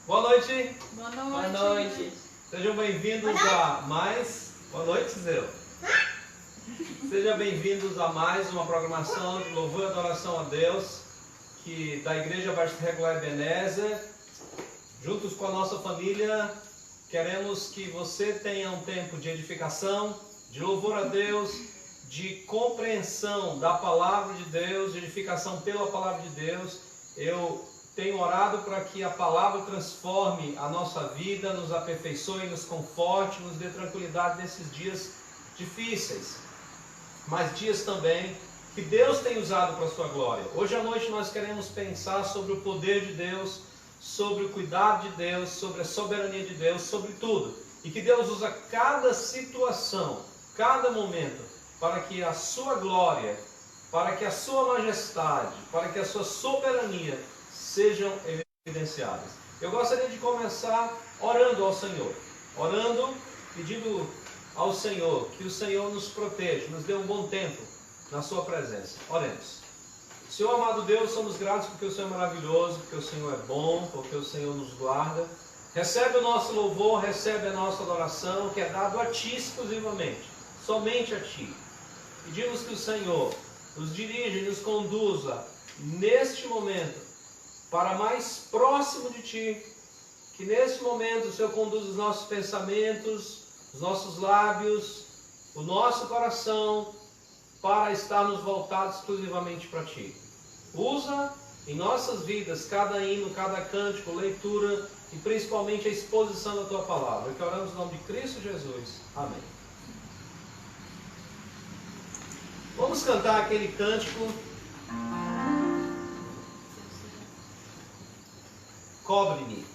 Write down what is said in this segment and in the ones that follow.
Boa noite. Boa noite. Boa noite. Sejam bem-vindos a mais... Boa noite, Zeu. Sejam bem-vindos a mais uma programação de louvor e adoração a Deus da Igreja Batista Regular Ebenezer. Juntos com a nossa família, queremos que você tenha um tempo de edificação, de louvor a Deus, de compreensão da Palavra de Deus, de edificação pela Palavra de Deus. Eu tenho orado para que a Palavra transforme a nossa vida, nos aperfeiçoe, nos conforte, nos dê tranquilidade nesses dias difíceis, mas dias também que Deus tem usado para a sua glória. Hoje à noite nós queremos pensar sobre o poder de Deus, sobre o cuidado de Deus, sobre a soberania de Deus, sobre tudo. E que Deus usa cada situação, cada momento, para que a sua glória, para que a sua majestade, para que a sua soberania sejam evidenciadas. Eu gostaria de começar orando ao Senhor, orando, pedindo ao Senhor que o Senhor nos proteja, nos dê um bom tempo na sua presença. Oremos. Senhor amado Deus, somos gratos porque o Senhor é maravilhoso, porque o Senhor é bom, porque o Senhor nos guarda. Recebe o nosso louvor, recebe a nossa adoração, que é dado a Ti exclusivamente, somente a Ti. Pedimos que o Senhor nos dirija e nos conduza neste momento para mais próximo de Ti, que nesse momento o Senhor conduza os nossos pensamentos, os nossos lábios, o nosso coração, para estarmos voltados exclusivamente para Ti. Usa em nossas vidas cada hino, cada cântico, leitura e principalmente a exposição da Tua Palavra. Que oramos no nome de Cristo Jesus. Amém. Vamos cantar aquele cântico. Cobre-me.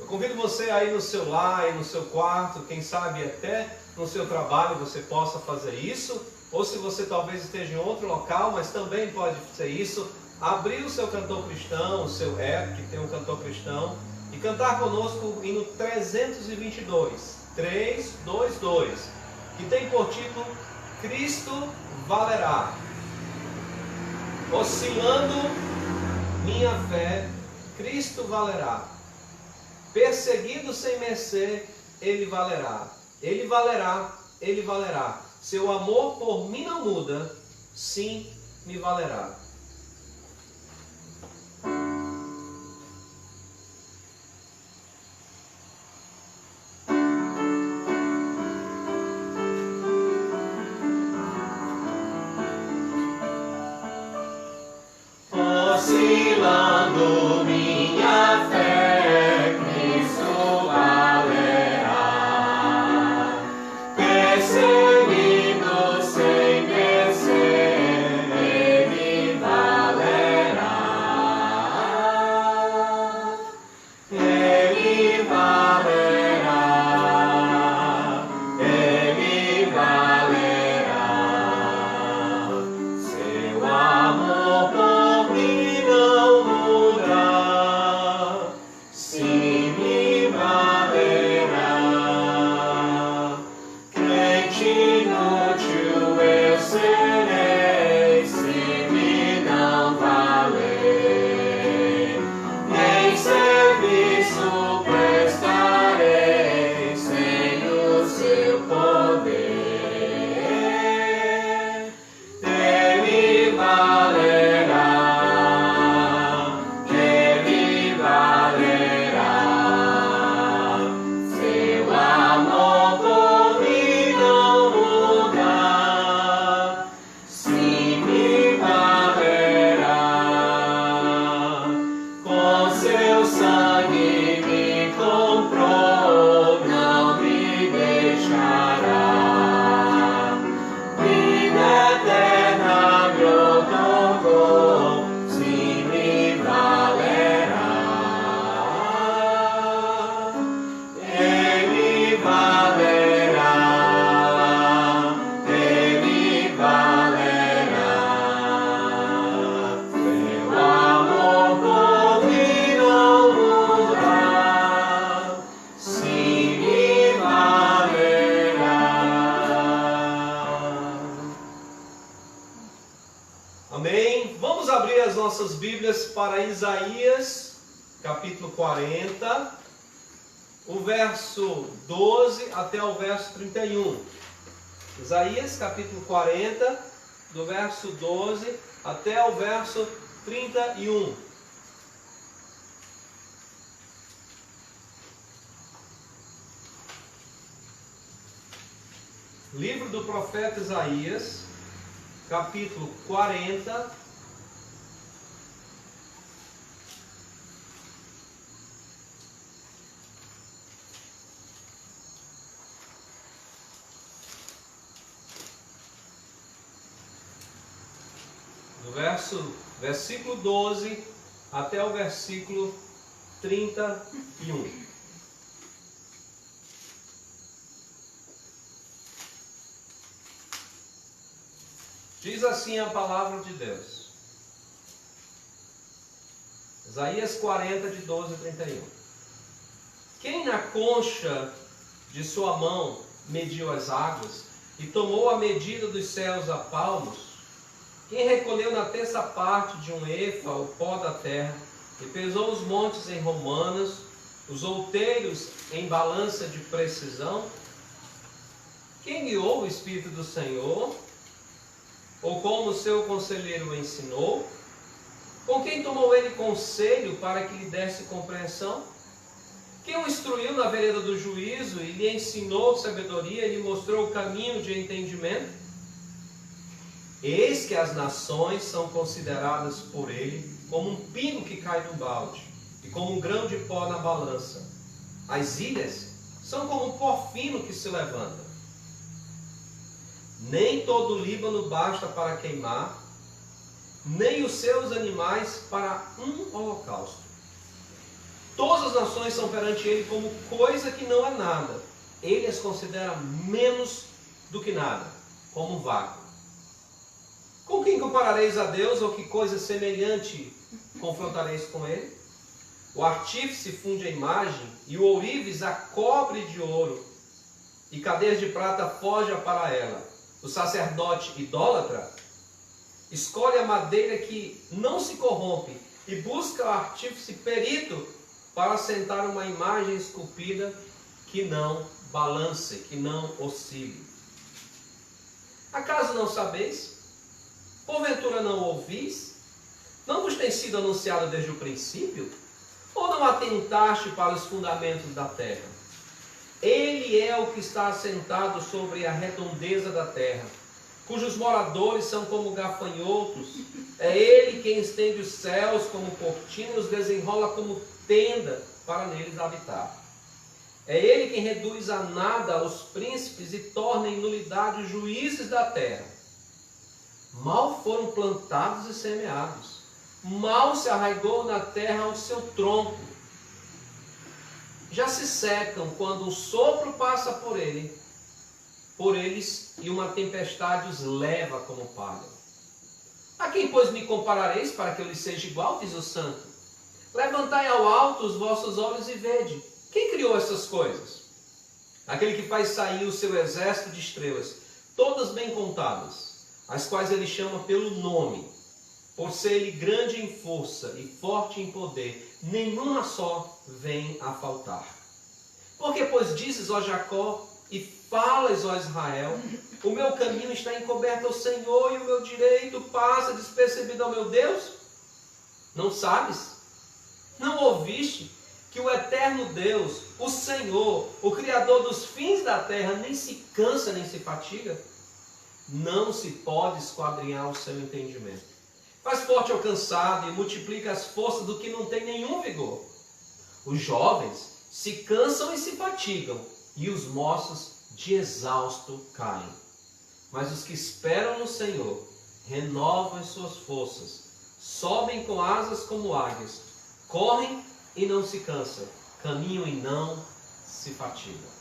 Eu convido você aí no seu lar, aí no seu quarto, quem sabe até no seu trabalho você possa fazer isso, ou se você talvez esteja em outro local, mas também pode ser isso, abrir o seu cantor cristão, o seu app, que tem um cantor cristão, e cantar conosco o hino 322, 322, que tem por título Cristo Valerá. Oscilando minha fé, Cristo valerá. Perseguido sem mercê, Ele valerá. Ele valerá, Ele valerá. Seu amor por mim não muda, sim, me valerá. Oscilando minha fé, Cristo valerá. Perseguindo sem vencer, Ele valerá. Ele valerá. Ele valerá. Seu amor por mim não muda, sim me valerá. Crente inútil eu serei, se me não valer. Nem serviço prestarei sem o seu poder. Ele valerá. Ele valerá. Seu amor por mim não muda, sim me valerá. Com seu sangue me comprou, não me deixará. Vida eterna me otorgou, sim me valerá. Ele valerá. Ele valerá. Seu amor por mim não muda, sim me valerá. Amém? Vamos abrir as nossas Bíblias para Isaías, capítulo 40, o verso 12 até o verso 31. Isaías, capítulo 40, do verso 12 até o verso 31. Livro do profeta Isaías, capítulo 40, do versículo 12 até o versículo 31. Diz assim a palavra de Deus. Isaías 40, de 12 a 31. Quem na concha de sua mão mediu as águas e tomou a medida dos céus a palmos? Quem recolheu na terça parte de um efa o pó da terra e pesou os montes em romanas, os outeiros em balança de precisão? Quem guiou o Espírito do Senhor? Ou como o seu conselheiro o ensinou? Com quem tomou ele conselho para que lhe desse compreensão? Quem o instruiu na vereda do juízo e lhe ensinou sabedoria e lhe mostrou o caminho de entendimento? Eis que as nações são consideradas por ele como um pingo que cai no balde e como um grão de pó na balança. As ilhas são como um pó fino que se levanta. Nem todo o Líbano basta para queimar, nem os seus animais para um holocausto. Todas as nações são perante ele como coisa que não é nada. Ele as considera menos do que nada, como vácuo. Com quem comparareis a Deus, ou que coisa semelhante confrontareis com ele? O artífice funde a imagem, e o ourives a cobre de ouro, e cadeias de prata forja para ela. O sacerdote idólatra escolhe a madeira que não se corrompe, e busca o artífice perito para assentar uma imagem esculpida que não balance, que não oscile. Acaso não sabeis? Porventura não ouvis? Não vos tem sido anunciado desde o princípio? Ou não atentaste para os fundamentos da terra? Ele é o que está assentado sobre a redondeza da terra, cujos moradores são como gafanhotos. É ele quem estende os céus como cortina e os desenrola como tenda para neles habitar. É ele quem reduz a nada os príncipes e torna em nulidade os juízes da terra. Mal foram plantados e semeados, mal se arraigou na terra o seu tronco. Já se secam quando o sopro passa por eles, e uma tempestade os leva como palha. A quem, pois, me comparareis para que eu lhes seja igual, diz o santo? Levantai ao alto os vossos olhos e vede. Quem criou essas coisas? Aquele que faz sair o seu exército de estrelas, todas bem contadas, as quais ele chama pelo nome, por ser ele grande em força e forte em poder, nenhuma só vem a faltar. Porque, pois, dizes, ó Jacó, e falas, ó Israel, o meu caminho está encoberto ao Senhor, e o meu direito passa despercebido ao meu Deus? Não sabes? Não ouviste que o eterno Deus, o Senhor, o Criador dos fins da terra, nem se cansa nem se fatiga? Não se pode esquadrinhar o seu entendimento. Faz forte ao cansado e multiplica as forças do que não tem nenhum vigor. Os jovens se cansam e se fatigam, e os moços de exausto caem. Mas os que esperam no Senhor renovam as suas forças, sobem com asas como águias, correm e não se cansam, caminham e não se fatigam.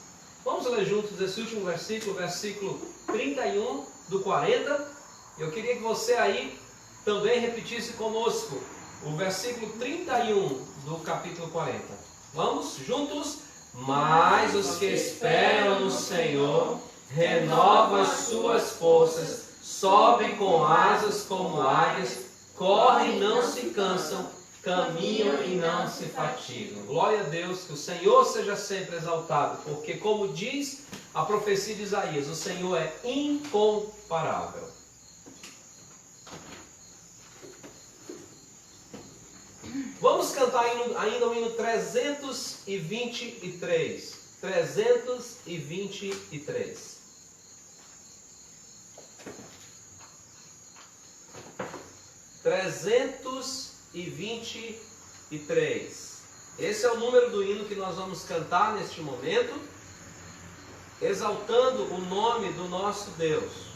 Vamos ler juntos esse último versículo, versículo 31 do 40. Eu queria que você aí também repetisse conosco o versículo 31 do capítulo 40. Vamos juntos? Mas os que esperam no Senhor renovam as suas forças, sobem com asas como águias, correm e não se cansam, caminham e não se fatigam. Glória a Deus, que o Senhor seja sempre exaltado, porque como diz a profecia de Isaías, o Senhor é incomparável. Vamos cantar ainda o hino 323. 323. Esse é o número do hino que nós vamos cantar neste momento, exaltando o nome do nosso Deus.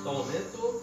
Só um momento.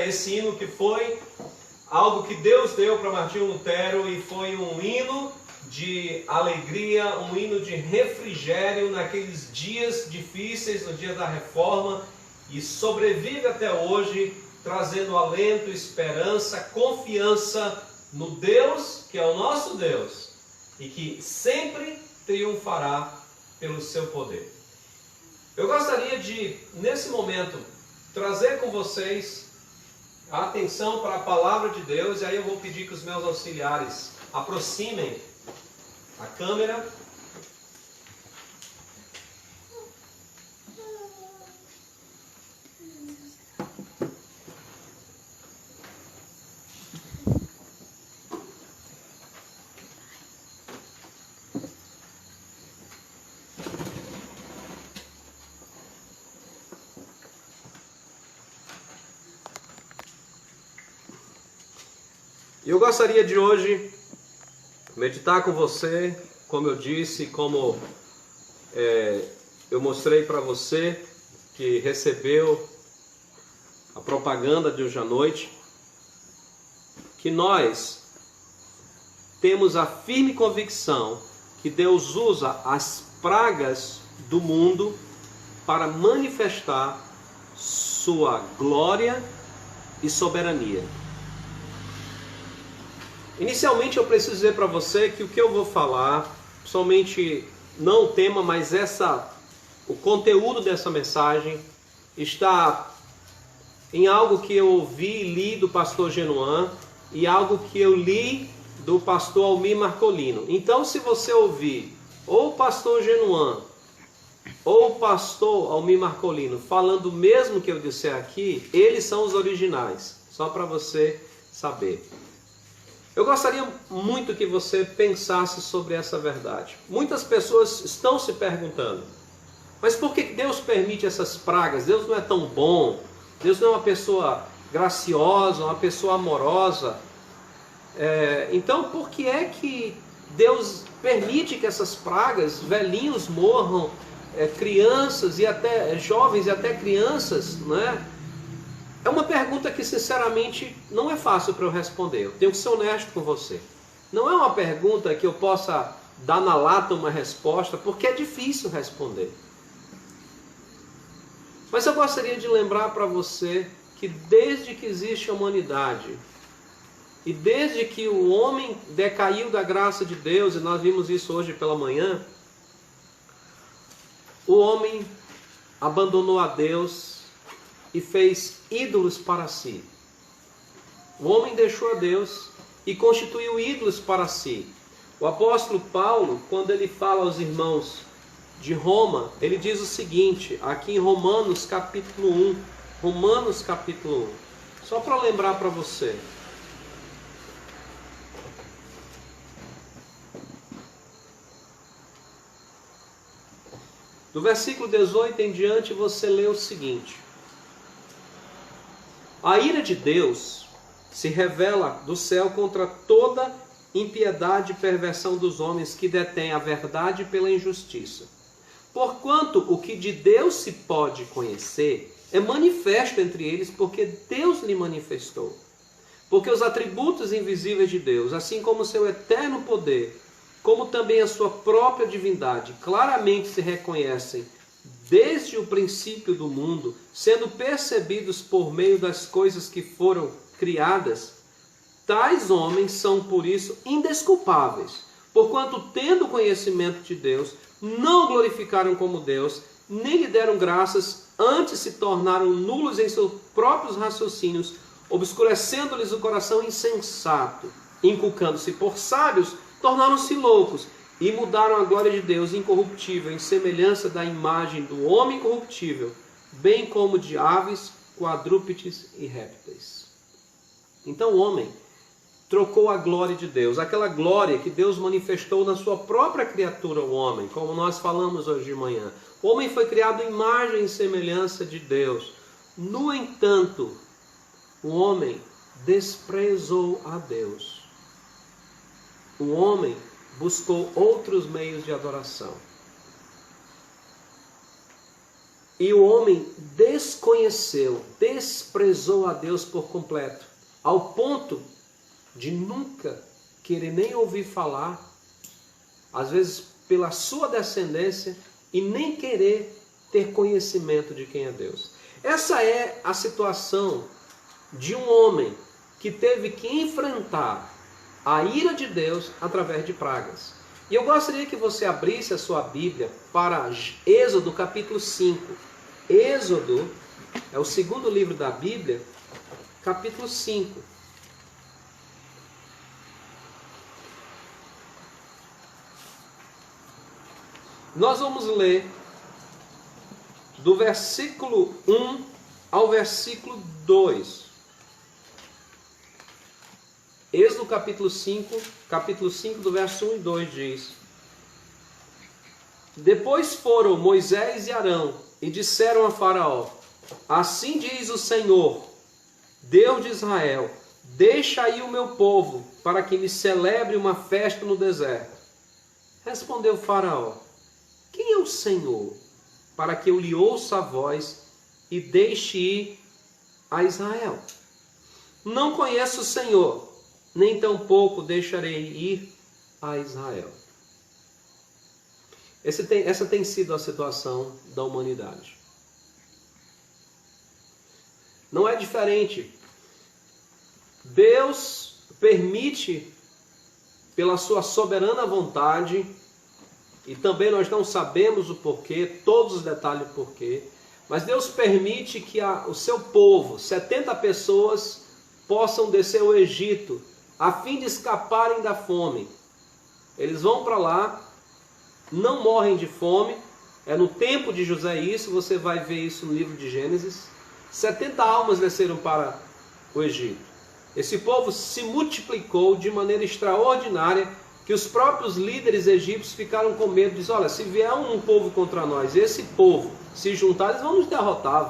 esse hino que foi algo que Deus deu para Martinho Lutero e foi um hino de alegria, um hino de refrigério naqueles dias difíceis, no dia da Reforma, e sobrevive até hoje, trazendo alento, esperança, confiança no Deus, que é o nosso Deus, e que sempre triunfará pelo seu poder. Eu gostaria de, nesse momento, trazer com vocês a atenção para a palavra de Deus, e aí eu vou pedir que os meus auxiliares aproximem a câmera. Eu gostaria de hoje meditar com você, como eu disse, como eu mostrei para você que recebeu a propaganda de hoje à noite, que nós temos a firme convicção que Deus usa as pragas do mundo para manifestar sua glória e soberania. Inicialmente eu preciso dizer para você que o que eu vou falar, somente não o tema, mas o conteúdo dessa mensagem está em algo que eu ouvi e li do pastor Genuan e algo que eu li do pastor Almir Marcolino. Então, se você ouvir ou o pastor Genuan ou o pastor Almir Marcolino falando o mesmo que eu disser aqui, eles são os originais, só para você saber. Eu gostaria muito que você pensasse sobre essa verdade. Muitas pessoas estão se perguntando, mas por que Deus permite essas pragas? Deus não é tão bom? Deus não é uma pessoa graciosa, uma pessoa amorosa? Então, por que é que Deus permite que essas pragas, velhinhos morram, crianças e até jovens e até crianças, né? É uma pergunta que, sinceramente, não é fácil para eu responder. Eu tenho que ser honesto com você. Não é uma pergunta que eu possa dar na lata uma resposta, porque é difícil responder. Mas eu gostaria de lembrar para você que desde que existe a humanidade, e desde que o homem decaiu da graça de Deus, e nós vimos isso hoje pela manhã, o homem abandonou a Deus e fez ídolos para si. O homem deixou a Deus e constituiu ídolos para si. O apóstolo Paulo, quando ele fala aos irmãos de Roma, ele diz o seguinte, aqui em Romanos capítulo 1. Romanos capítulo 1. Só para lembrar para você. Do versículo 18 em diante você lê o seguinte: a ira de Deus se revela do céu contra toda impiedade e perversão dos homens que detêm a verdade pela injustiça. Porquanto o que de Deus se pode conhecer é manifesto entre eles, porque Deus lhe manifestou. Porque os atributos invisíveis de Deus, assim como o seu eterno poder, como também a sua própria divindade, claramente se reconhecem desde o princípio do mundo, sendo percebidos por meio das coisas que foram criadas. Tais homens são, por isso, indesculpáveis, porquanto, tendo conhecimento de Deus, não glorificaram como Deus, nem lhe deram graças, antes se tornaram nulos em seus próprios raciocínios, obscurecendo-lhes o coração insensato, inculcando-se por sábios, tornaram-se loucos, e mudaram a glória de Deus incorruptível em semelhança da imagem do homem corruptível, bem como de aves, quadrúpedes e répteis. Então o homem trocou a glória de Deus, aquela glória que Deus manifestou na sua própria criatura, o homem, como nós falamos hoje de manhã. O homem foi criado em imagem e semelhança de Deus. No entanto, o homem desprezou a Deus. O homem buscou outros meios de adoração. E o homem desconheceu, desprezou a Deus por completo, ao ponto de nunca querer nem ouvir falar, às vezes pela sua descendência, e nem querer ter conhecimento de quem é Deus. Essa é a situação de um homem que teve que enfrentar a ira de Deus através de pragas. E eu gostaria que você abrisse a sua Bíblia para Êxodo capítulo 5. Êxodo é o segundo livro da Bíblia, capítulo 5. Nós vamos ler do versículo 1 ao versículo 2. Êxodo capítulo 5 do verso 1 e 2 diz: Depois foram Moisés e Arão e disseram a Faraó: Assim diz o Senhor, Deus de Israel, deixa aí o meu povo, para que me celebre uma festa no deserto. Respondeu Faraó: Quem é o Senhor, para que eu lhe ouça a voz e deixe ir a Israel? Não conheço o Senhor, nem tampouco deixarei ir a Israel. Essa tem sido a situação da humanidade. Não é diferente. Deus permite, pela sua soberana vontade, e também nós não sabemos o porquê, todos os detalhes do porquê, mas Deus permite que o seu povo, 70 pessoas, possam descer ao Egito, a fim de escaparem da fome. Eles vão para lá, não morrem de fome, é no tempo de José isso, você vai ver isso no livro de Gênesis. 70 almas desceram para o Egito. Esse povo se multiplicou de maneira extraordinária, que os próprios líderes egípcios ficaram com medo, dizem: olha, se vier um povo contra nós, esse povo se juntar, eles vão nos derrotar,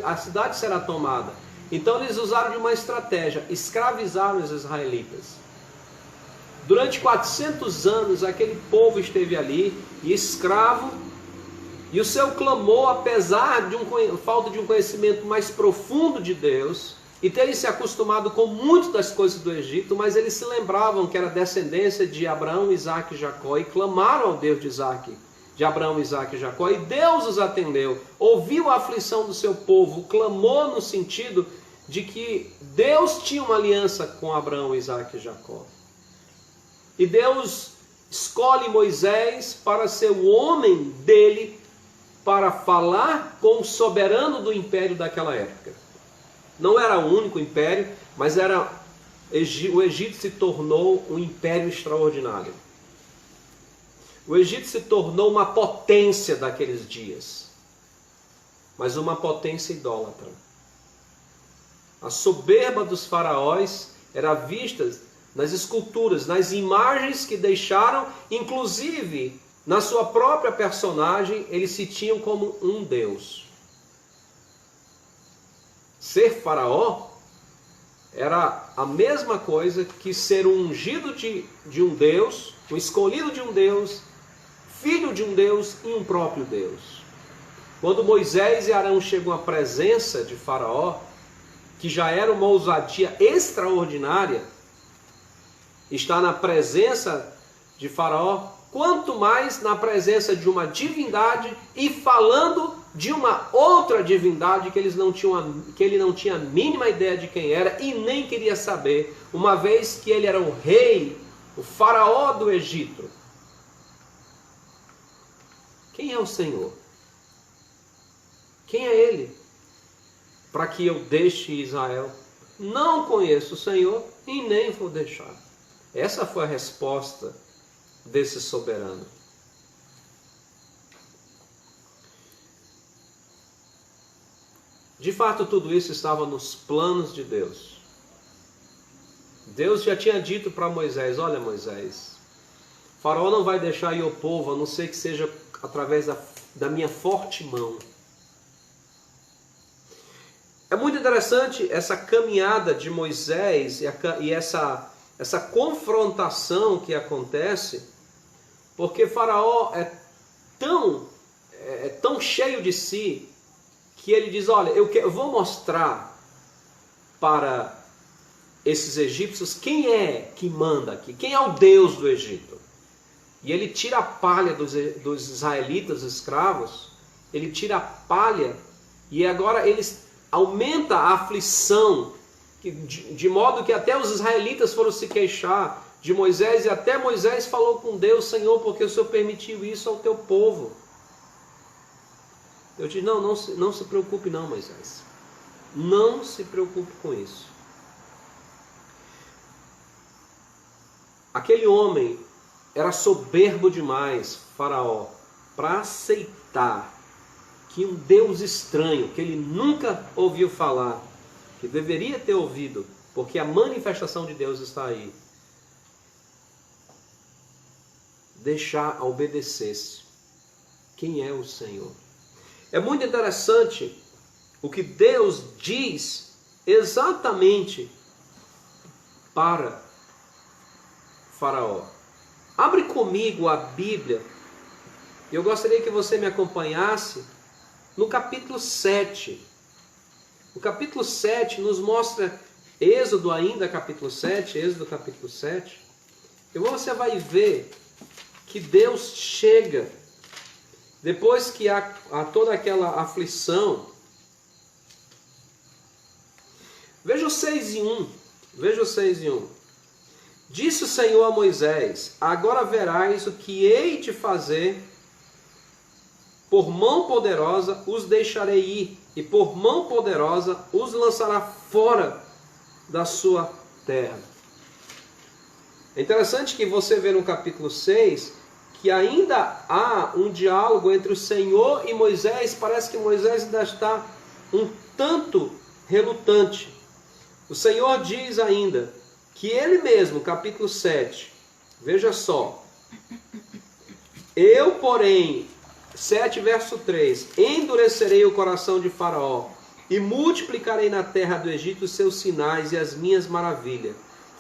a cidade será tomada. Então eles usaram de uma estratégia, escravizaram os israelitas. Durante 400 anos aquele povo esteve ali, escravo, e o seu clamor, apesar de falta de um conhecimento mais profundo de Deus, e terem se acostumado com muitas das coisas do Egito, mas eles se lembravam que era descendência de Abraão, Isaque e Jacó, e clamaram ao Deus de Abraão, Isaque e Jacó, e Deus os atendeu, ouviu a aflição do seu povo, clamou no sentido de que Deus tinha uma aliança com Abraão, Isaque e Jacó. E Deus escolhe Moisés para ser o homem dele, para falar com o soberano do império daquela época. Não era o único império, mas o Egito se tornou um império extraordinário. O Egito se tornou uma potência daqueles dias, mas uma potência idólatra. A soberba dos faraós era vista nas esculturas, nas imagens que deixaram, inclusive na sua própria personagem, eles se tinham como um Deus. Ser faraó era a mesma coisa que ser um ungido de um Deus, um escolhido de um Deus, filho de um Deus e um próprio Deus. Quando Moisés e Arão chegam à presença de Faraó, que já era uma ousadia extraordinária, está na presença de Faraó, quanto mais na presença de uma divindade e falando de uma outra divindade que ele não tinha a mínima ideia de quem era e nem queria saber, uma vez que ele era o rei, o faraó do Egito. Quem é o Senhor? Quem é Ele? Para que eu deixe Israel? Não conheço o Senhor e nem vou deixar. Essa foi a resposta desse soberano. De fato, tudo isso estava nos planos de Deus. Deus já tinha dito para Moisés: olha, Moisés, Faraó não vai deixar ir o povo, a não ser que seja através da minha forte mão. É muito interessante essa caminhada de Moisés e essa confrontação que acontece, porque Faraó é tão é tão cheio de si que ele diz, olha, eu vou mostrar para esses egípcios quem é que manda aqui, quem é o Deus do Egito. E ele tira a palha dos israelitas escravos, ele tira a palha e agora eles aumenta a aflição, de modo que até os israelitas foram se queixar de Moisés, e até Moisés falou com Deus, Senhor, porque o Senhor permitiu isso ao teu povo. Eu disse, não se preocupe não, Moisés. Não se preocupe com isso. Aquele homem era soberbo demais, Faraó, para aceitar que um Deus estranho, que ele nunca ouviu falar, que deveria ter ouvido, porque a manifestação de Deus está aí, deixar a obedecer-se. Quem é o Senhor? É muito interessante o que Deus diz exatamente para Faraó. Abre comigo a Bíblia. Eu gostaria que você me acompanhasse no capítulo 7. O capítulo 7 nos mostra, Êxodo ainda, capítulo 7, Êxodo capítulo 7. E você vai ver que Deus chega, depois que há toda aquela aflição. Veja o 6 e 1. Veja o 6 e 1. Disse o Senhor a Moisés, agora verás o que hei de fazer, por mão poderosa os deixarei ir, e por mão poderosa os lançará fora da sua terra. É interessante que você vê no capítulo 6, que ainda há um diálogo entre o Senhor e Moisés. Parece que Moisés ainda está um tanto relutante. O Senhor diz ainda que ele mesmo, capítulo 7, veja só, eu, porém, 7 verso 3, endurecerei o coração de Faraó e multiplicarei na terra do Egito os seus sinais e as minhas maravilhas.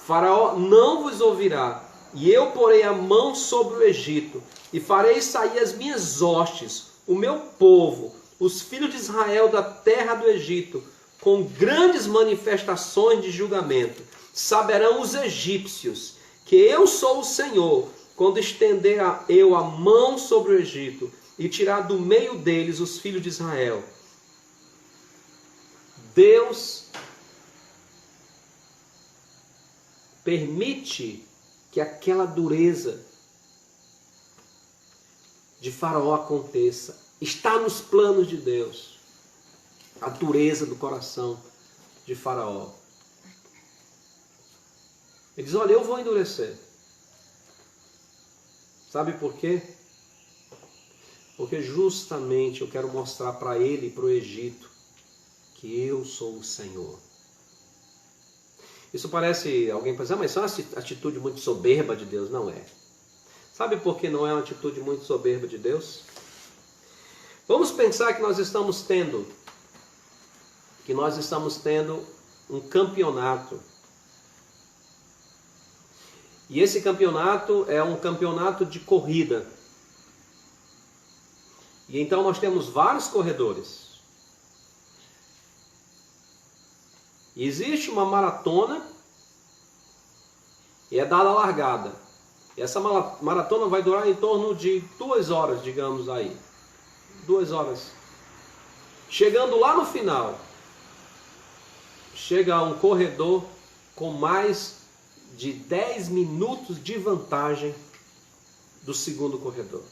Faraó não vos ouvirá, e eu porei a mão sobre o Egito e farei sair as minhas hostes, o meu povo, os filhos de Israel da terra do Egito, com grandes manifestações de julgamento. Saberão os egípcios que eu sou o Senhor, quando estender eu a mão sobre o Egito e tirar do meio deles os filhos de Israel. Deus permite que aquela dureza de Faraó aconteça. Está nos planos de Deus a dureza do coração de Faraó. Ele diz, olha, eu vou endurecer. Sabe por quê? Porque justamente eu quero mostrar para ele e para o Egito que eu sou o Senhor. Isso parece, alguém pensar, mas isso é uma atitude muito soberba de Deus. Não é. Sabe por que não é uma atitude muito soberba de Deus? Vamos pensar que nós estamos tendo um campeonato. E esse campeonato é um campeonato de corrida. E então nós temos vários corredores. E existe uma maratona e é dada a largada. E essa maratona vai durar em torno de 2 horas, digamos aí. 2 horas. Chegando lá no final, chega um corredor com mais de 10 minutos de vantagem do segundo corredor.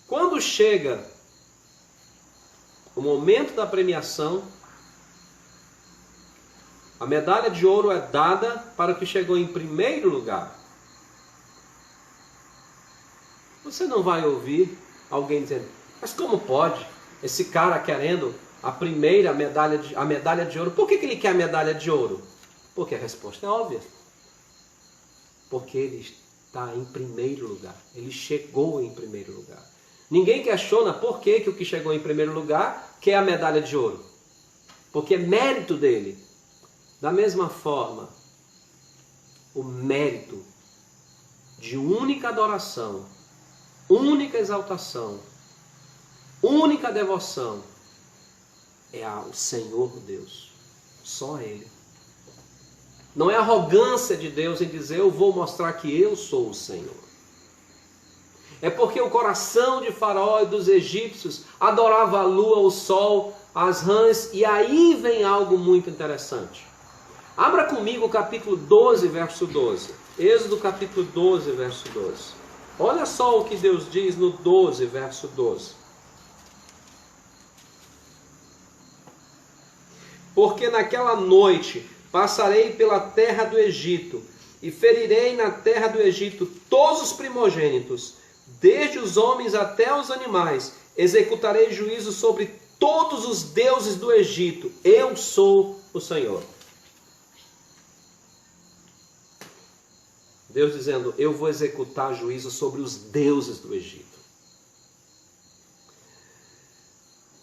Quando chega o momento da premiação, a medalha de ouro é dada para o que chegou em primeiro lugar. Você não vai ouvir alguém dizendo, mas como pode esse cara querendo a medalha de ouro? Por que ele quer a medalha de ouro? Porque a resposta é óbvia. Porque ele está em primeiro lugar. Ele chegou em primeiro lugar. Ninguém questiona por que o que chegou em primeiro lugar quer a medalha de ouro. Porque é mérito dele. Da mesma forma, o mérito de única adoração, única exaltação, única devoção é ao Senhor Deus. Só a Ele. Não é arrogância de Deus em dizer eu vou mostrar que eu sou o Senhor. É porque o coração de Faraó e dos egípcios adorava a lua, o sol, as rãs, e aí vem algo muito interessante. Abra comigo o capítulo 12, verso 12. Êxodo capítulo 12, verso 12. Olha só o que Deus diz no 12, verso 12. Porque naquela noite passarei pela terra do Egito, e ferirei na terra do Egito todos os primogênitos, desde os homens até os animais. Executarei juízo sobre todos os deuses do Egito. Eu sou o Senhor. Deus dizendo, eu vou executar juízo sobre os deuses do Egito.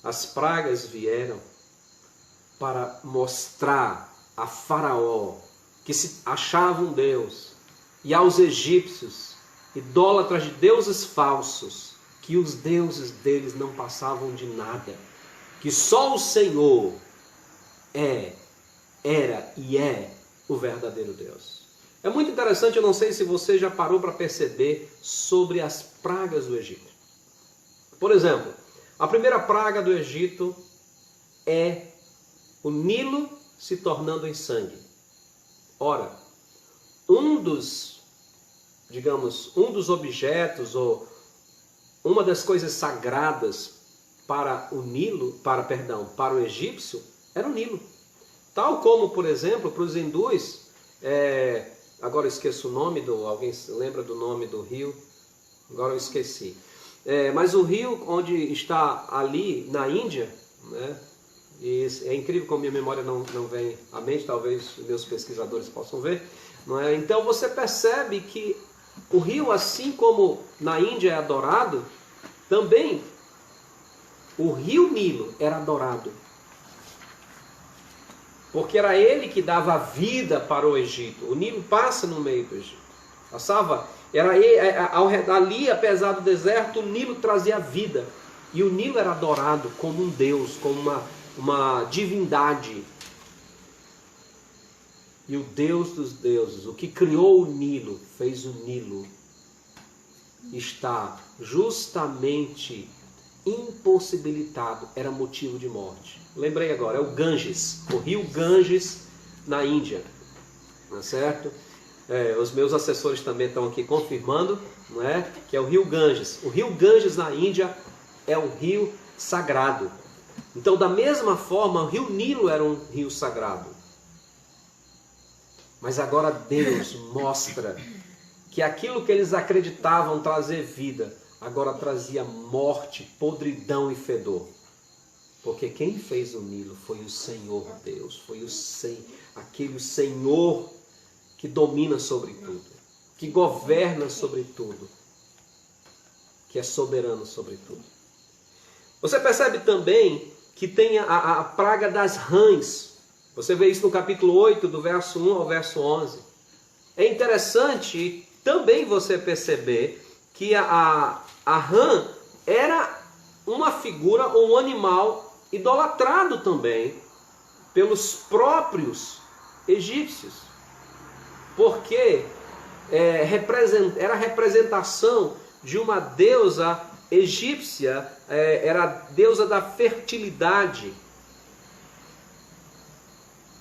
As pragas vieram para mostrar a Faraó, que se achava um Deus, e aos egípcios, idólatras de deuses falsos, que os deuses deles não passavam de nada, que só o Senhor era e é o verdadeiro Deus. É muito interessante, eu não sei se você já parou para perceber sobre as pragas do Egito. Por exemplo, a primeira praga do Egito é o Nilo se tornando em sangue. Ora, um dos objetos ou uma das coisas sagradas para o egípcio era o Nilo. Tal como, por exemplo, para os hindus, agora eu esqueço o nome alguém lembra do nome do rio? Agora eu esqueci. Mas o rio onde está ali na Índia, né? E é incrível como minha memória não vem à mente, talvez meus pesquisadores possam ver. Não é? Então você percebe que o rio, assim como na Índia é adorado, também o rio Nilo era adorado. Porque era ele que dava vida para o Egito. O Nilo passa no meio do Egito. Passava, ali, apesar do deserto, o Nilo trazia vida. E o Nilo era adorado como um deus, como uma divindade. E o Deus dos deuses, o que criou o Nilo, fez o Nilo estar justamente impossibilitado, era motivo de morte. Lembrei agora, é o Ganges, o rio Ganges na Índia, não é certo? Os meus assessores também estão aqui confirmando, não é? Que é o rio Ganges. O rio Ganges na Índia é um rio sagrado. Então, da mesma forma, o rio Nilo era um rio sagrado. Mas agora Deus mostra que aquilo que eles acreditavam trazer vida, agora trazia morte, podridão e fedor. Porque quem fez o Nilo foi o Senhor Deus, foi aquele Senhor que domina sobre tudo, que governa sobre tudo, que é soberano sobre tudo. Você percebe também que tem a praga das rãs. Você vê isso no capítulo 8, do verso 1 ao verso 11. É interessante também você perceber que a rã era uma figura ou um animal idolatrado também pelos próprios egípcios. Porque era a representação de uma deusa egípcia, era a deusa da fertilidade.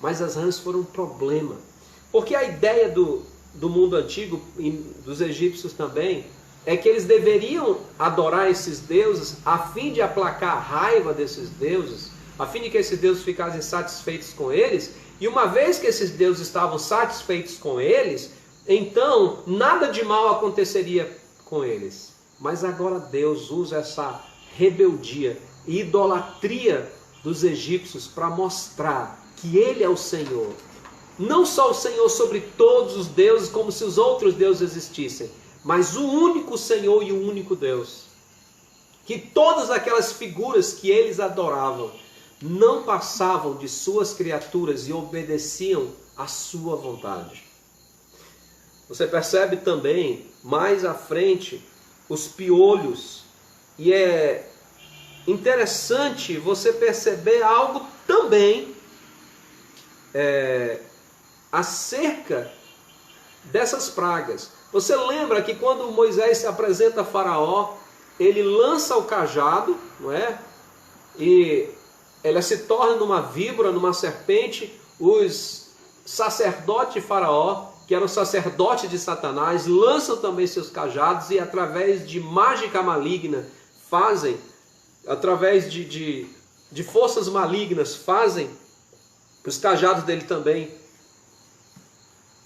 Mas as rãs foram um problema. Porque a ideia do mundo antigo, e dos egípcios também, é que eles deveriam adorar esses deuses a fim de aplacar a raiva desses deuses, a fim de que esses deuses ficassem satisfeitos com eles. E uma vez que esses deuses estavam satisfeitos com eles, então nada de mal aconteceria com eles. Mas agora Deus usa essa rebeldia e idolatria dos egípcios para mostrar que Ele é o Senhor. Não só o Senhor sobre todos os deuses, como se os outros deuses existissem, mas o único Senhor e o único Deus. Que todas aquelas figuras que eles adoravam não passavam de suas criaturas e obedeciam à sua vontade. Você percebe também, mais à frente, os piolhos. E é interessante você perceber algo também acerca dessas pragas. Você lembra que quando Moisés se apresenta a Faraó, ele lança o cajado, não é? E ela se torna numa víbora, numa serpente. Os sacerdotes de Faraó, que eram sacerdotes de Satanás, lançam também seus cajados e através de mágica maligna fazem, através de forças malignas, fazem os cajados dele também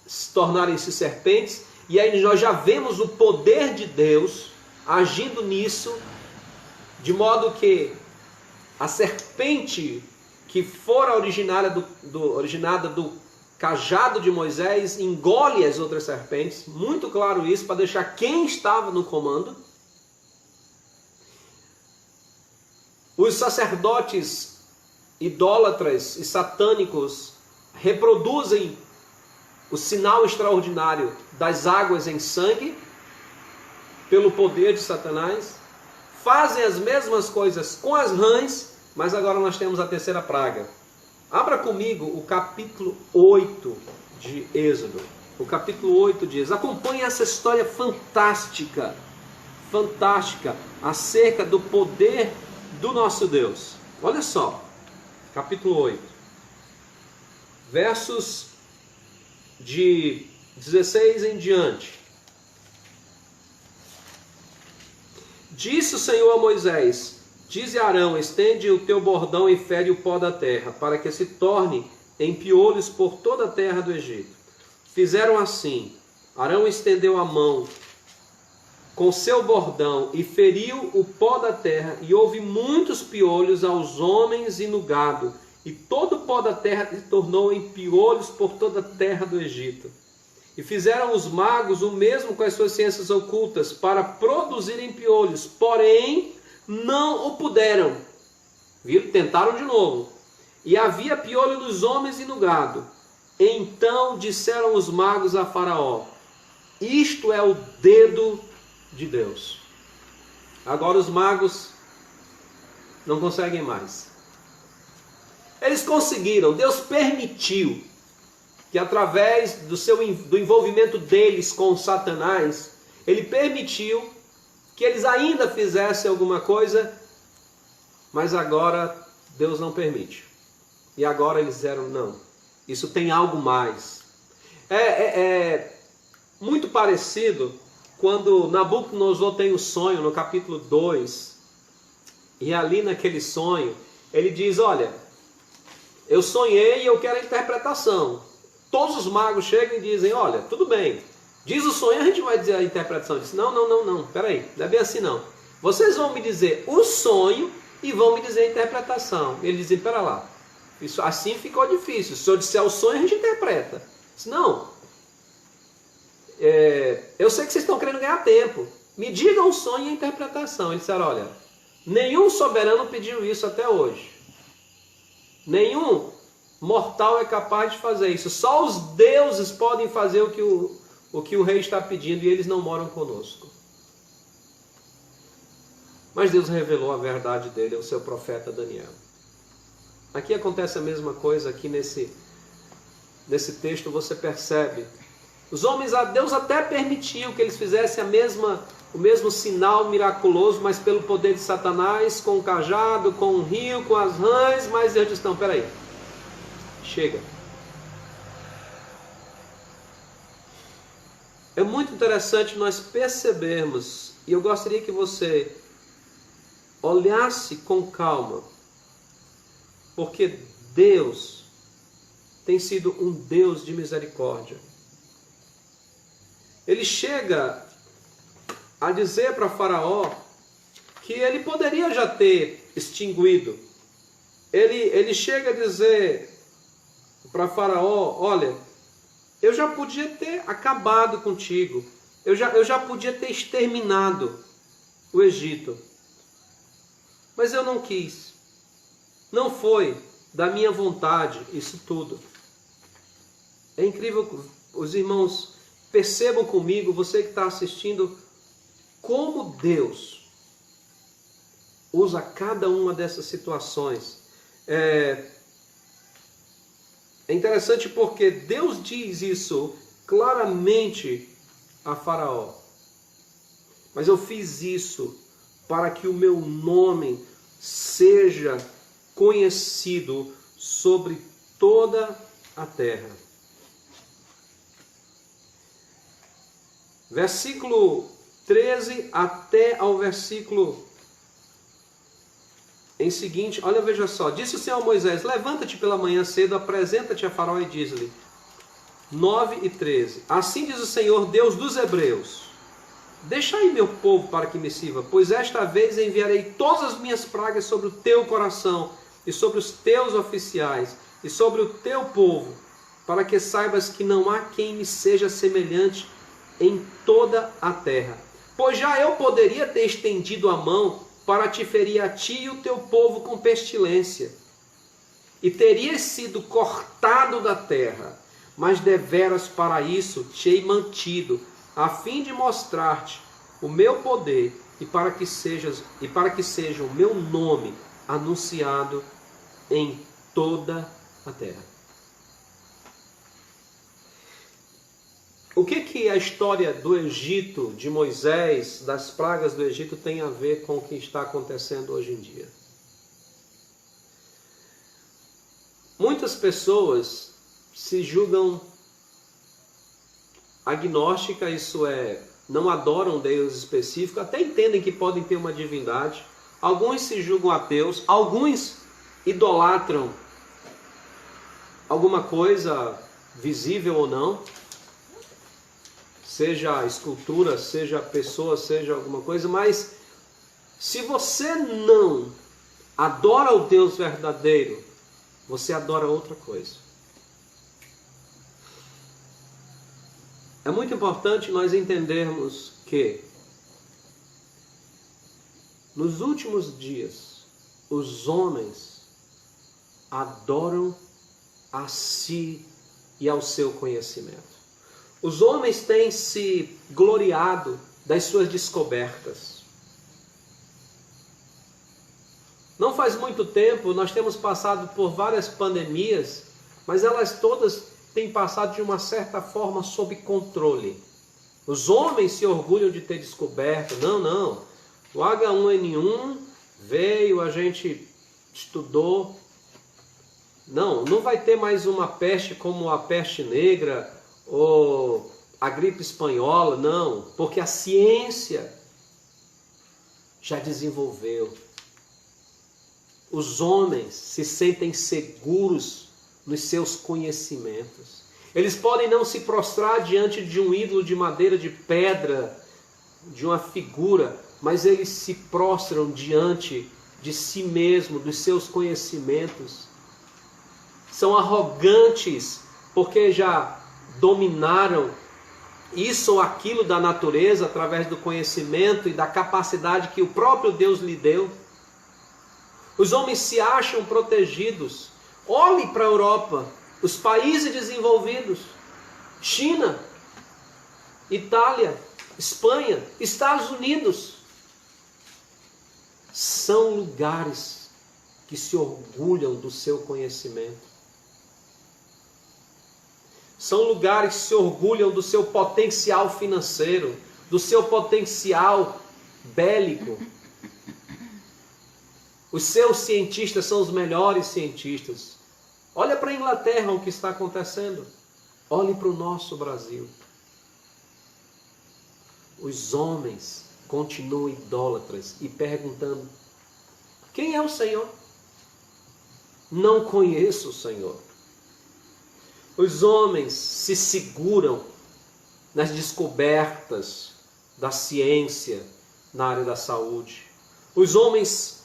se tornarem-se serpentes. E aí nós já vemos o poder de Deus agindo nisso, de modo que a serpente que fora originada do cajado de Moisés engole as outras serpentes. Muito claro isso, para deixar quem estava no comando. Os sacerdotes idólatras e satânicos reproduzem o sinal extraordinário das águas em sangue, pelo poder de Satanás. Fazem as mesmas coisas com as rãs, mas agora nós temos a terceira praga. Abra comigo o capítulo 8 de Êxodo. O capítulo 8 diz: acompanhe essa história fantástica, acerca do poder do nosso Deus. Olha só, capítulo 8, versos de 16 em diante. Disse o Senhor a Moisés: dize a Arão, estende o teu bordão e fere o pó da terra, para que se torne em piolhos por toda a terra do Egito. Fizeram assim. Arão estendeu a mão com seu bordão e feriu o pó da terra, e houve muitos piolhos aos homens e no gado, e todo o pó da terra se tornou em piolhos por toda a terra do Egito. E fizeram os magos o mesmo com as suas ciências ocultas, para produzirem piolhos, porém não o puderam. Viram? Tentaram de novo. E havia piolho nos homens e no gado. Então disseram os magos a Faraó: isto é o dedo de Deus. Agora os magos não conseguem mais. Eles conseguiram, Deus permitiu que através do envolvimento deles com Satanás, ele permitiu que eles ainda fizessem alguma coisa, mas agora Deus não permite. E agora eles disseram: não, isso tem algo mais. É muito parecido quando Nabucodonosor tem o sonho no capítulo 2, e ali naquele sonho, ele diz: olha, eu sonhei e eu quero a interpretação. Todos os magos chegam e dizem: olha, tudo bem, diz o sonho, a gente vai dizer a interpretação. Diz: não, peraí, não é bem assim não. Vocês vão me dizer o sonho e vão me dizer a interpretação. Ele diz: pera lá, isso assim ficou difícil. Se eu disser o sonho, a gente interpreta. Diz: não, eu sei que vocês estão querendo ganhar tempo. Me digam o sonho e a interpretação. Eles disseram: olha, nenhum soberano pediu isso até hoje. Nenhum mortal é capaz de fazer isso. Só os deuses podem fazer o que o rei está pedindo, e eles não moram conosco. Mas Deus revelou a verdade dele ao seu profeta Daniel. Aqui acontece a mesma coisa. Aqui nesse texto você percebe. Os homens, Deus até permitiu que eles fizessem o mesmo sinal miraculoso, mas pelo poder de Satanás, com o cajado, com o rio, com as rãs. Mas Deus disse: não, peraí, chega. É muito interessante nós percebermos, e eu gostaria que você olhasse com calma, porque Deus tem sido um Deus de misericórdia. Ele chega a dizer para Faraó que ele poderia já ter extinguido. Ele chega a dizer para Faraó: olha, eu já podia ter acabado contigo, eu já podia ter exterminado o Egito, mas eu não quis. Não foi da minha vontade isso tudo. É incrível, os irmãos, percebam comigo, você que está assistindo, como Deus usa cada uma dessas situações. É interessante porque Deus diz isso claramente a Faraó. Mas eu fiz isso para que o meu nome seja conhecido sobre toda a terra. Versículo 13 até ao versículo em seguinte, olha, veja só. Disse o Senhor a Moisés: levanta-te pela manhã cedo, apresenta-te a Faraó e diz-lhe. 9 e 13. Assim diz o Senhor, Deus dos Hebreus: deixai meu povo para que me sirva, pois esta vez enviarei todas as minhas pragas sobre o teu coração, e sobre os teus oficiais, e sobre o teu povo, para que saibas que não há quem me seja semelhante em toda a terra. Pois já eu poderia ter estendido a mão para te ferir a ti e o teu povo com pestilência, e terias sido cortado da terra, mas deveras para isso te hei mantido, a fim de mostrar-te o meu poder, e para que seja o meu nome anunciado em toda a terra. O que a história do Egito, de Moisés, das pragas do Egito, tem a ver com o que está acontecendo hoje em dia? Muitas pessoas se julgam agnósticas, isso é, não adoram Deus específico, até entendem que podem ter uma divindade. Alguns se julgam ateus, alguns idolatram alguma coisa visível ou não, seja escultura, seja pessoa, seja alguma coisa, mas se você não adora o Deus verdadeiro, você adora outra coisa. É muito importante nós entendermos que nos últimos dias os homens adoram a si e ao seu conhecimento. Os homens têm se gloriado das suas descobertas. Não faz muito tempo, nós temos passado por várias pandemias, mas elas todas têm passado de uma certa forma sob controle. Os homens se orgulham de ter descoberto. Não. O H1N1 veio, a gente estudou. Não vai ter mais uma peste como a peste negra, ou a gripe espanhola, não, porque a ciência já desenvolveu. Os homens se sentem seguros nos seus conhecimentos. Eles podem não se prostrar diante de um ídolo de madeira, de pedra, de uma figura, mas eles se prostram diante de si mesmo, dos seus conhecimentos. São arrogantes porque já dominaram isso ou aquilo da natureza através do conhecimento e da capacidade que o próprio Deus lhe deu. Os homens se acham protegidos. Olhe para a Europa, os países desenvolvidos, China, Itália, Espanha, Estados Unidos, são lugares que se orgulham do seu conhecimento. São lugares que se orgulham do seu potencial financeiro, do seu potencial bélico. Os seus cientistas são os melhores cientistas. Olha para a Inglaterra o que está acontecendo. Olhe para o nosso Brasil. Os homens continuam idólatras e perguntando: quem é o Senhor? Não conheço o Senhor. Os homens se seguram nas descobertas da ciência na área da saúde. Os homens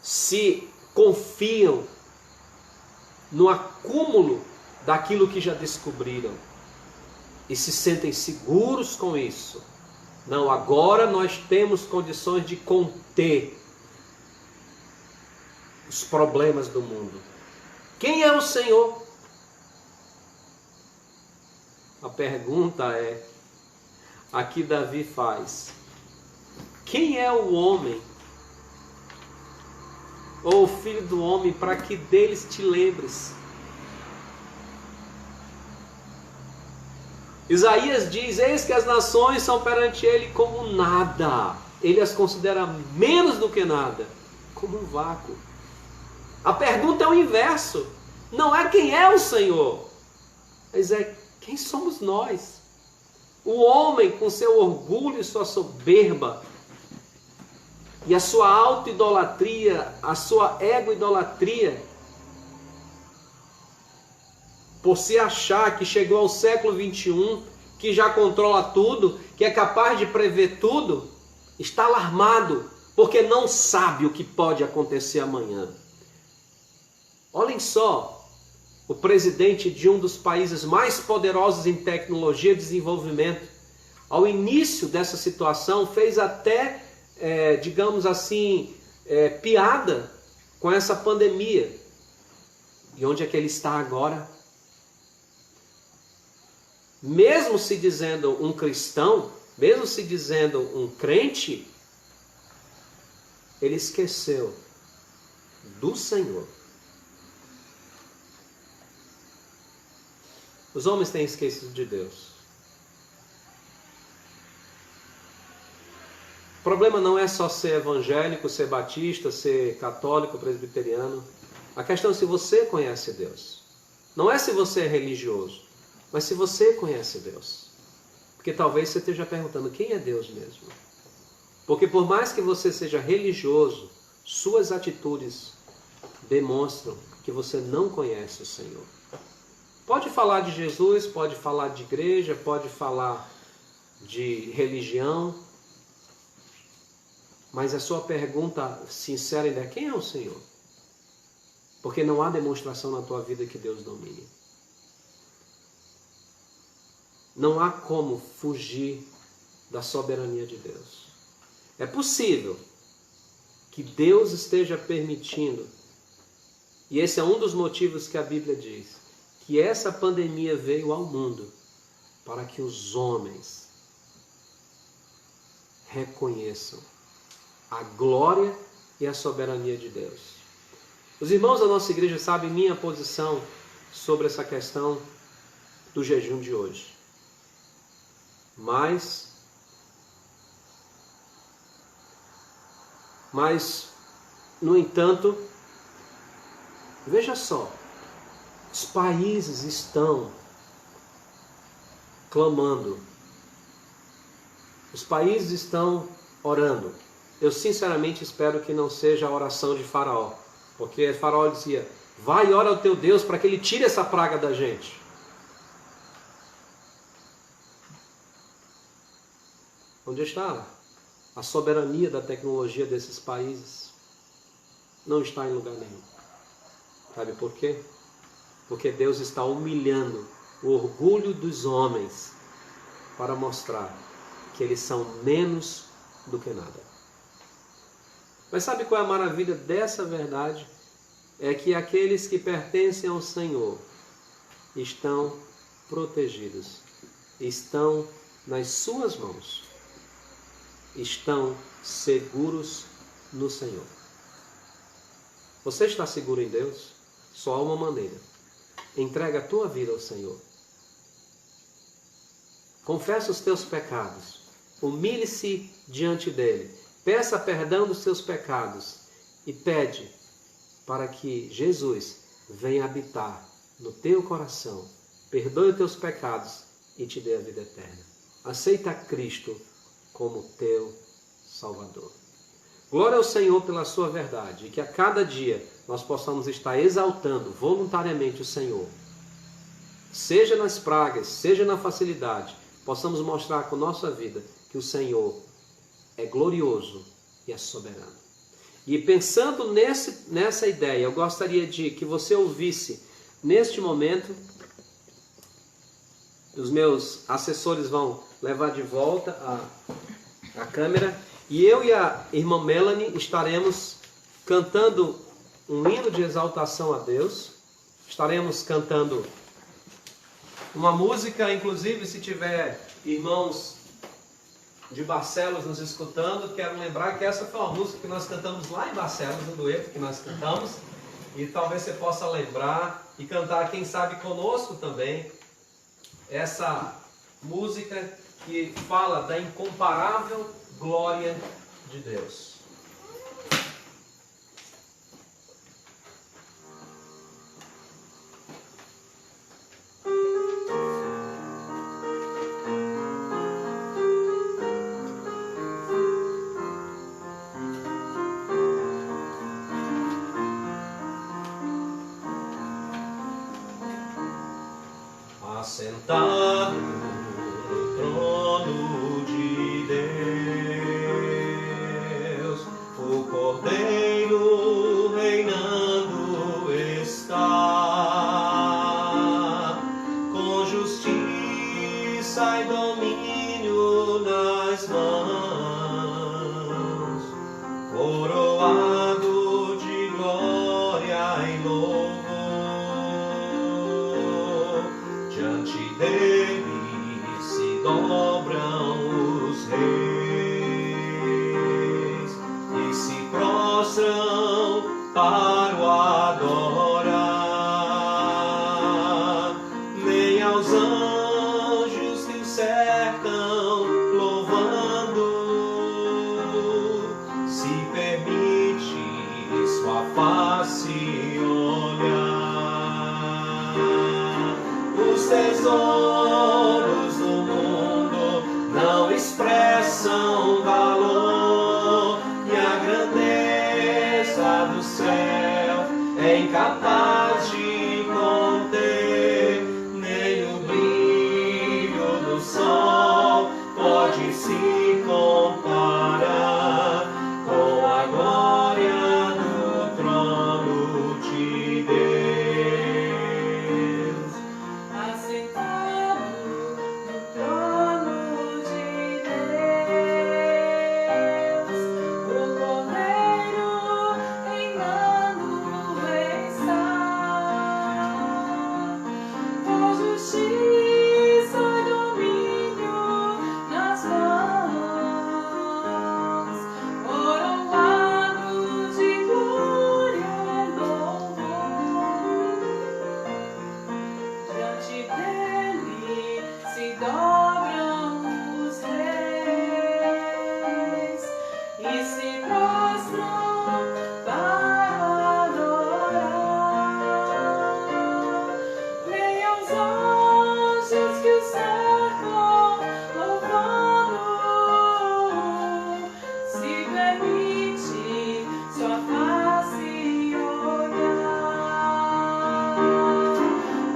se confiam no acúmulo daquilo que já descobriram e se sentem seguros com isso. Não, agora nós temos condições de conter os problemas do mundo. Quem é o Senhor? A pergunta é, aqui Davi faz: quem é o homem ou o Filho do Homem, para que deles te lembres. Isaías diz: eis que as nações são perante ele como nada. Ele as considera menos do que nada, como um vácuo. A pergunta é o inverso. Não é quem é o Senhor, mas é quem somos nós. O homem com seu orgulho e sua soberba, e a sua auto-idolatria, a sua ego-idolatria, por se achar que chegou ao século 21, que já controla tudo, que é capaz de prever tudo, está alarmado, porque não sabe o que pode acontecer amanhã. Olhem só, o presidente de um dos países mais poderosos em tecnologia e desenvolvimento, ao início dessa situação, fez até, digamos assim, piada com essa pandemia. E onde é que ele está agora? Mesmo se dizendo um cristão, mesmo se dizendo um crente, ele esqueceu do Senhor. Os homens têm esquecido de Deus. O problema não é só ser evangélico, ser batista, ser católico, presbiteriano. A questão é se você conhece Deus. Não é se você é religioso, mas se você conhece Deus. Porque talvez você esteja perguntando: quem é Deus mesmo? Porque por mais que você seja religioso, suas atitudes demonstram que você não conhece o Senhor. Pode falar de Jesus, pode falar de igreja, pode falar de religião, mas a sua pergunta sincera ainda é: quem é o Senhor? Porque não há demonstração na tua vida que Deus domine. Não há como fugir da soberania de Deus. É possível que Deus esteja permitindo, e esse é um dos motivos que a Bíblia diz, que essa pandemia veio ao mundo para que os homens reconheçam a glória e a soberania de Deus. Os irmãos da nossa igreja sabem minha posição sobre essa questão do jejum de hoje. Mas, no entanto, veja só, os países estão clamando, os países estão orando. Eu sinceramente espero que não seja a oração de Faraó, porque Faraó dizia: vai e ora ao teu Deus para que ele tire essa praga da gente. Onde está a soberania da tecnologia desses países? Não está em lugar nenhum. Sabe por quê? Porque Deus está humilhando o orgulho dos homens para mostrar que eles são menos do que nada. Mas sabe qual é a maravilha dessa verdade? É que aqueles que pertencem ao Senhor estão protegidos, estão nas suas mãos, estão seguros no Senhor. Você está seguro em Deus? Só há uma maneira. Entrega a tua vida ao Senhor. Confessa os teus pecados. Humilhe-se diante dele. Peça perdão dos teus pecados. E pede para que Jesus venha habitar no teu coração. Perdoe os teus pecados e te dê a vida eterna. Aceita Cristo como teu Salvador. Glória ao Senhor pela sua verdade, e que a cada dia nós possamos estar exaltando voluntariamente o Senhor. Seja nas pragas, seja na facilidade, possamos mostrar com nossa vida que o Senhor é glorioso e é soberano. E pensando nessa ideia, eu gostaria de que você ouvisse neste momento, os meus assessores vão levar de volta a câmera, e eu e a irmã Melanie estaremos cantando um hino de exaltação a Deus. Estaremos cantando uma música, inclusive se tiver irmãos de Barcelos nos escutando, quero lembrar que essa foi uma música que nós cantamos lá em Barcelos, um dueto que nós cantamos, e talvez você possa lembrar e cantar, quem sabe, conosco também, essa música que fala da incomparável glória de Deus. Assentado no trono de Deus, o Cordeiro reinando está, com justiça e domínio nas mãos, coroado de glória e louvor. Diante dele se dobram os reis e se prostram para o adorar. Nem aos anjos que o cercam louvando se permite sua face olhar. Os tesouros do mundo não expressam valor, e a grandeza do céu é incapaz de conter. Nem o brilho do sol pode se comparar com a glória do trono de Deus.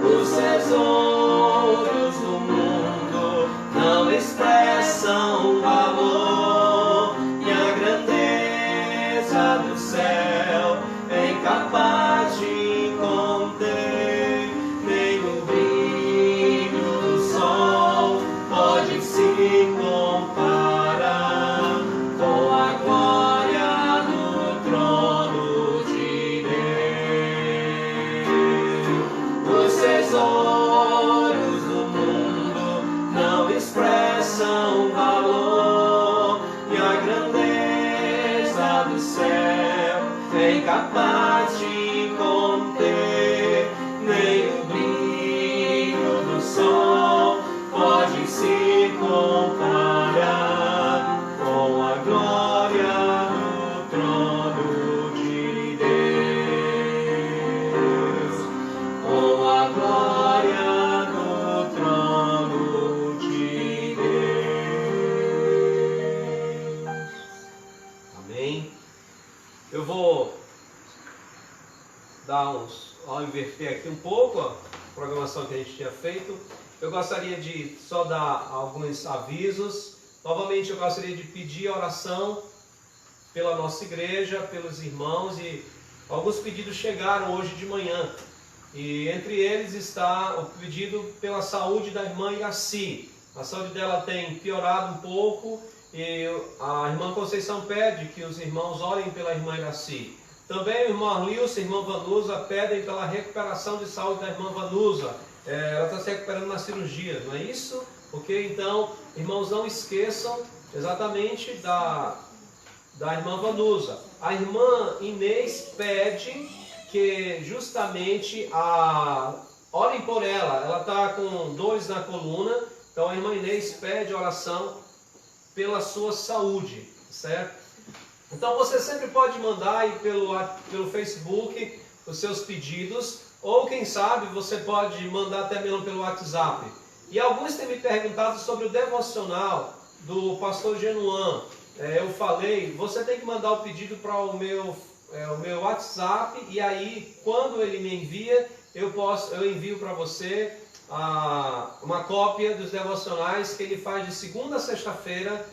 Os tesouros do mundo não expressam valor, e a grandeza do céu é incapaz de conter. Nem o brilho do sol pode se comparar com a glória do trono de Deus. Os tesouros do mundo não expressam valor, e a grandeza do céu é incapaz de conter. Nem o brilho do sol pode se comparar com a glória do trono de Deus. Com a glória do trono de Deus. Amém. Eu vou dar ao inverter aqui um pouco a programação que a gente tinha feito, eu gostaria de só dar alguns avisos. Novamente eu gostaria de pedir oração pela nossa igreja, pelos irmãos, e alguns pedidos chegaram hoje de manhã. E entre eles está o pedido pela saúde da irmã Iraci. A saúde dela tem piorado um pouco e a irmã Conceição pede que os irmãos orem pela irmã Iraci. Também o irmão Arlilson e a irmã Vanusa pedem pela recuperação de saúde da irmã Vanusa. Ela está se recuperando na cirurgia, não é isso? Ok? Então, irmãos, não esqueçam exatamente da irmã Vanusa. A irmã Inês pede que justamente orem por ela. Ela está com dores na coluna, então a irmã Inês pede oração pela sua saúde, certo? Então você sempre pode mandar aí pelo Facebook os seus pedidos, ou quem sabe você pode mandar até mesmo pelo WhatsApp. E alguns têm me perguntado sobre o devocional do pastor Genuan. Eu falei, você tem que mandar o pedido para o meu WhatsApp, e aí quando ele me envia, eu envio para você uma cópia dos devocionais que ele faz de segunda a sexta-feira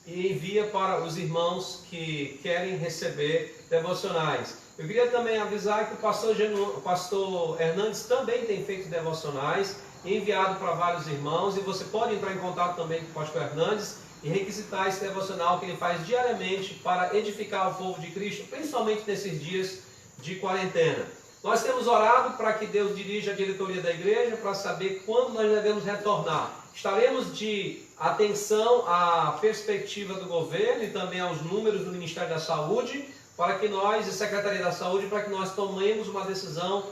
e envia para os irmãos que querem receber devocionais. Eu queria também avisar que o pastor Hernandes também tem feito devocionais, enviado para vários irmãos, e você pode entrar em contato também com o pastor Hernandes e requisitar esse devocional que ele faz diariamente para edificar o povo de Cristo, principalmente nesses dias de quarentena. Nós temos orado para que Deus dirija a diretoria da igreja para saber quando nós devemos retornar. Estaremos de atenção à perspectiva do governo e também aos números do Ministério da Saúde, para que nós, e Secretaria da Saúde, para que nós tomemos uma decisão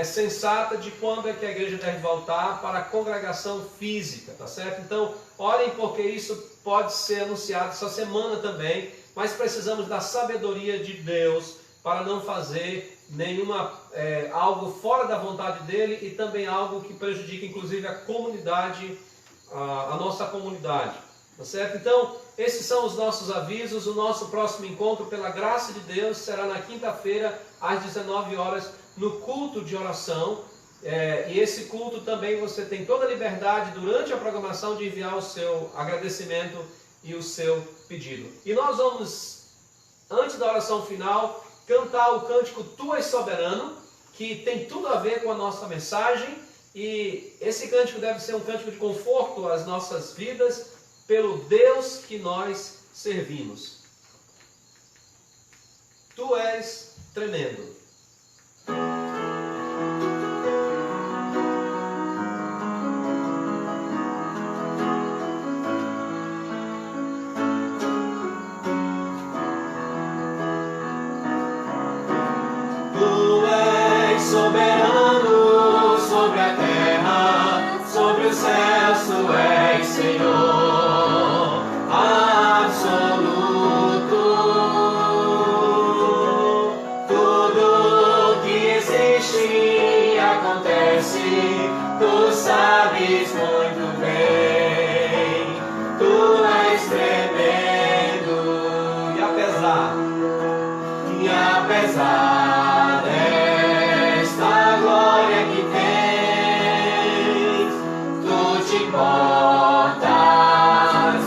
sensata de quando é que a igreja deve voltar para a congregação física, tá certo? Então, orem, porque isso pode ser anunciado essa semana também, mas precisamos da sabedoria de Deus para não fazer algo fora da vontade dele e também algo que prejudique inclusive a comunidade, a nossa comunidade, tá certo? Então, esses são os nossos avisos. O nosso próximo encontro, pela graça de Deus, será na quinta-feira, às 19 horas, no culto de oração. E esse culto também você tem toda a liberdade, durante a programação, de enviar o seu agradecimento e o seu pedido. E nós vamos, antes da oração final, cantar o cântico Tu És Soberano, que tem tudo a ver com a nossa mensagem. E esse cântico deve ser um cântico de conforto às nossas vidas, pelo Deus que nós servimos. Tu és tremendo. Tu és soberano sobre a terra, sobre os céus, tu és Senhor. Tu sabes muito bem, tu és tremendo. E apesar desta glória que tens, tu te importas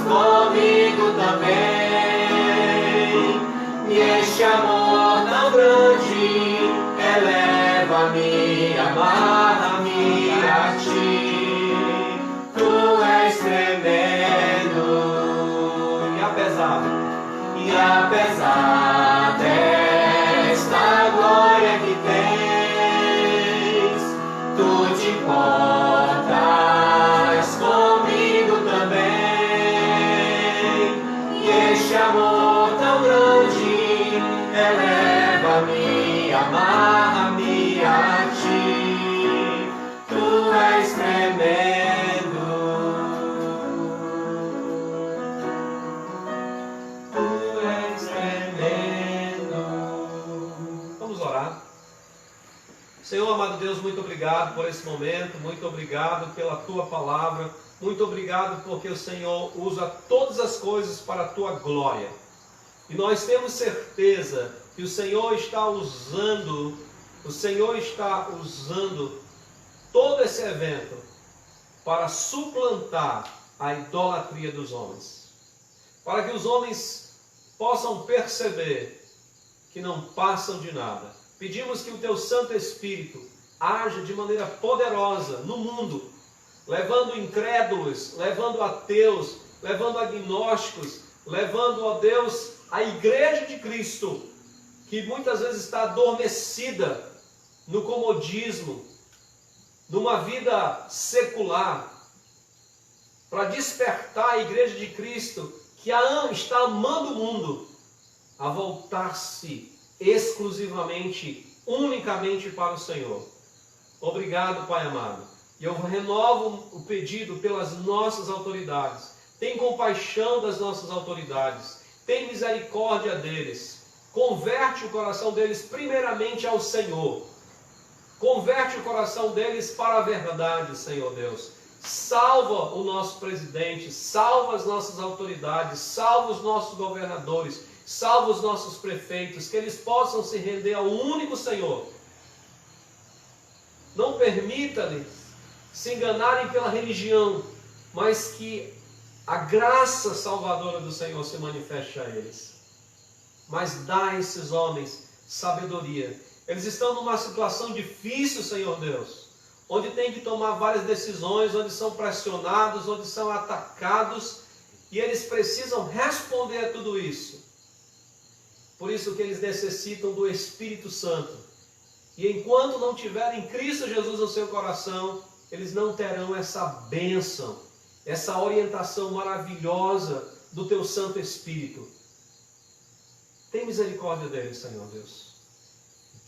comigo também. E este amor tão grande eleva-me, amarra-me a ti. Tu és tremendo. E apesar desta glória que tens, tu te importas comigo também. E este amor tão grande eleva-me, amarra-me a ti. Tu és tremendo. Senhor, amado Deus, muito obrigado por esse momento, muito obrigado pela Tua palavra, muito obrigado porque o Senhor usa todas as coisas para a Tua glória. E nós temos certeza que o Senhor está usando todo esse evento para suplantar a idolatria dos homens. Para que os homens possam perceber que não passam de nada. Pedimos que o Teu Santo Espírito haja de maneira poderosa no mundo, levando incrédulos, levando ateus, levando agnósticos, levando, ó Deus, a igreja de Cristo, que muitas vezes está adormecida no comodismo, numa vida secular, para despertar a igreja de Cristo, que está amando o mundo a voltar-se exclusivamente, unicamente para o Senhor. Obrigado, Pai amado. E eu renovo o pedido pelas nossas autoridades. Tem compaixão das nossas autoridades. Tem misericórdia deles. Converte o coração deles primeiramente ao Senhor. Converte o coração deles para a verdade, Senhor Deus. Salva o nosso presidente, salva as nossas autoridades, salva os nossos governadores, salva os nossos prefeitos, que eles possam se render ao único Senhor. Não permita-lhes se enganarem pela religião, mas que a graça salvadora do Senhor se manifeste a eles. Mas dá a esses homens sabedoria. Eles estão numa situação difícil, Senhor Deus, onde tem que tomar várias decisões, onde são pressionados, onde são atacados, e eles precisam responder a tudo isso. Por isso que eles necessitam do Espírito Santo. E enquanto não tiverem Cristo Jesus no seu coração, eles não terão essa bênção, essa orientação maravilhosa do teu Santo Espírito. Tem misericórdia deles, Senhor Deus.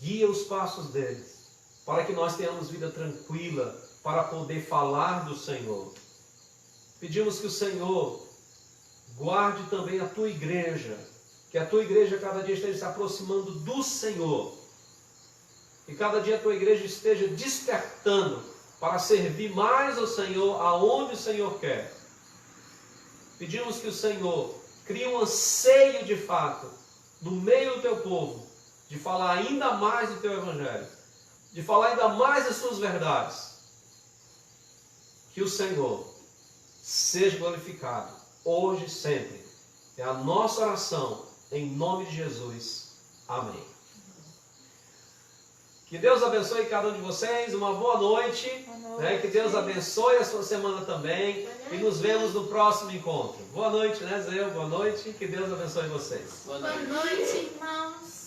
Guia os passos deles, para que nós tenhamos vida tranquila, para poder falar do Senhor. Pedimos que o Senhor guarde também a tua igreja, que a tua igreja cada dia esteja se aproximando do Senhor, e cada dia a tua igreja esteja despertando para servir mais ao Senhor aonde o Senhor quer. Pedimos que o Senhor crie um anseio de fato no meio do teu povo, de falar ainda mais do teu evangelho, de falar ainda mais das suas verdades. Que o Senhor seja glorificado hoje e sempre. É a nossa oração em nome de Jesus. Amém. Que Deus abençoe cada um de vocês. Uma boa noite. Né? Que Deus abençoe a sua semana também. E nos vemos no próximo encontro. Boa noite, né, Zé? Boa noite. Que Deus abençoe vocês. Boa noite, irmãos.